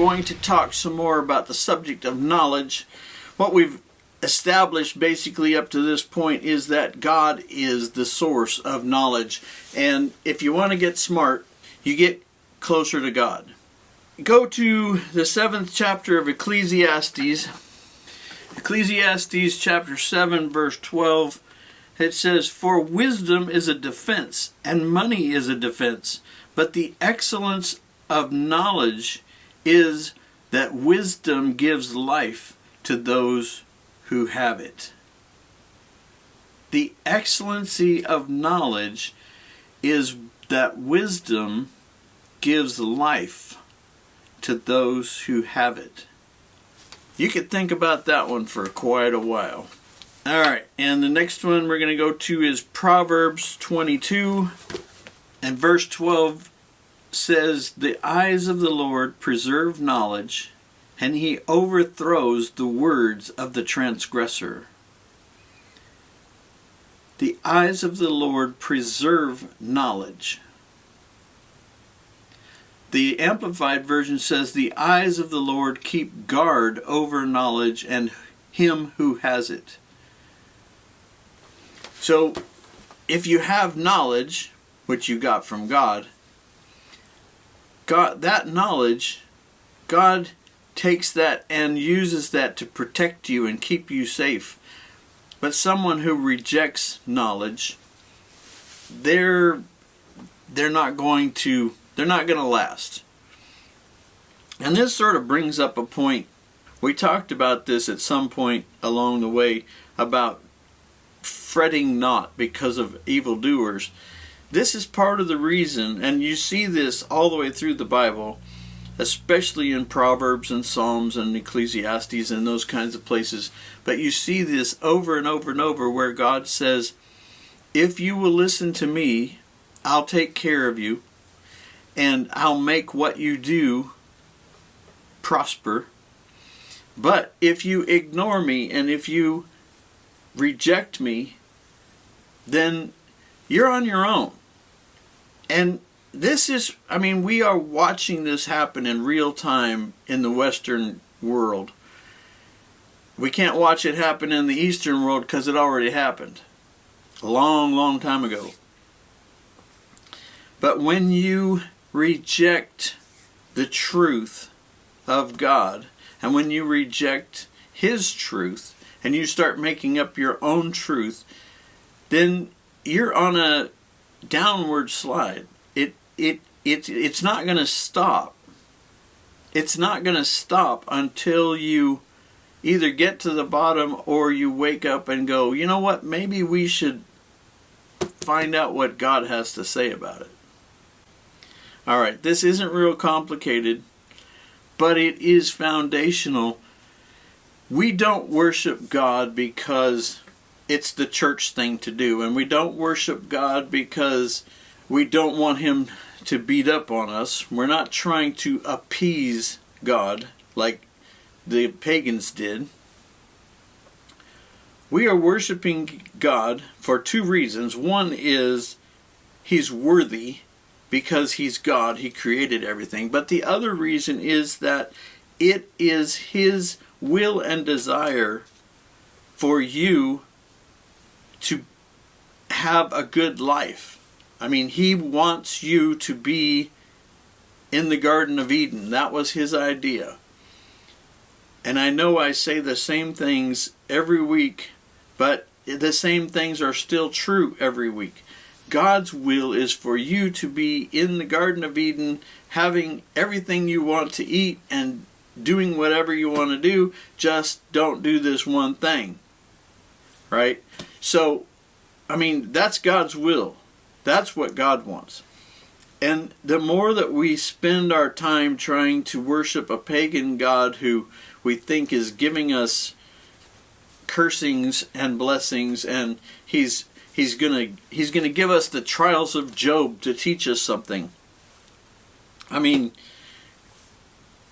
going to talk some more about the subject of knowledge. What we've established basically up to this point is that God is the source of knowledge. And if you want to get smart, you get closer to God. Go to the 7th chapter of Ecclesiastes. Ecclesiastes chapter 7 verse 12. It says, "For wisdom is a defense, and money is a defense. But the excellence of knowledge is that wisdom gives life to those who have it." The excellency of knowledge is that wisdom gives life to those who have it. You could think about that one for quite a while. Alright, and the next one we're going to go to is Proverbs 22, and verse 12 says, "The eyes of the Lord preserve knowledge, and he overthrows the words of the transgressor." The eyes of the Lord preserve knowledge. The Amplified Version says, "The eyes of the Lord keep guard over knowledge and him who has it." So, if you have knowledge, which you got from God, that knowledge, God takes that and uses that to protect you and keep you safe. But someone who rejects knowledge, they're not going to last. And this sort of brings up a point. We talked about this at some point along the way about fretting not because of evildoers. This is part of the reason, and you see this all the way through the Bible, especially in Proverbs and Psalms and Ecclesiastes and those kinds of places. But you see this over and over and over where God says, if you will listen to me, I'll take care of you, and I'll make what you do prosper. But if you ignore me and if you reject me, then you're on your own. And this is, we are watching this happen in real time in the Western world. We can't watch it happen in the Eastern world because it already happened a long, long time ago. But when you reject the truth of God, and when you reject His truth, and you start making up your own truth, then you're on a downward slide. It's not going to stop. It's not going to stop until you either get to the bottom or you wake up and go, you know what, maybe we should find out what God has to say about it. Alright, this isn't real complicated, but it is foundational. We don't worship God because it's the church thing to do, and we don't worship God because we don't want Him to beat up on us. We're not trying to appease God like the pagans did. We are worshiping God for two reasons. One is He's worthy because He's God. He created everything. But the other reason is that it is His will and desire for you to have a good life. He wants you to be in the Garden of Eden. That was His idea. And I know I say the same things every week, but the same things are still true every week. God's will is for you to be in the Garden of Eden, having everything you want to eat and doing whatever you want to do. Just don't do this one thing. Right? So, that's God's will. That's what God wants. And the more that we spend our time trying to worship a pagan God who we think is giving us cursings and blessings, and he's gonna give us the trials of Job to teach us something.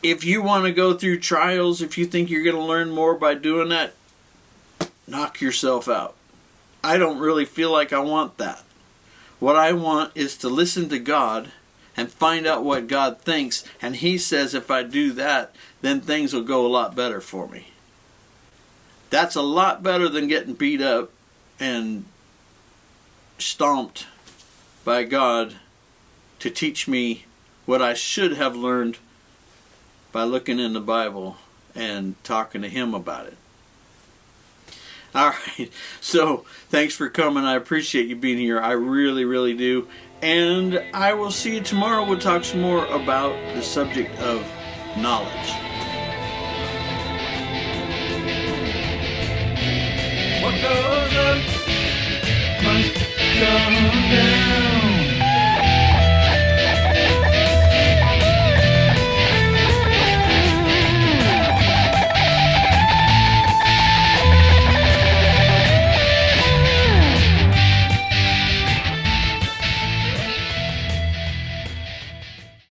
If you want to go through trials, if you think you're going to learn more by doing that, knock yourself out. I don't really feel like I want that. What I want is to listen to God and find out what God thinks. And He says if I do that, then things will go a lot better for me. That's a lot better than getting beat up and stomped by God to teach me what I should have learned by looking in the Bible and talking to Him about it. All right, so thanks for coming. I appreciate you being here. I really, really do. And I will see you tomorrow. We'll talk some more about the subject of knowledge.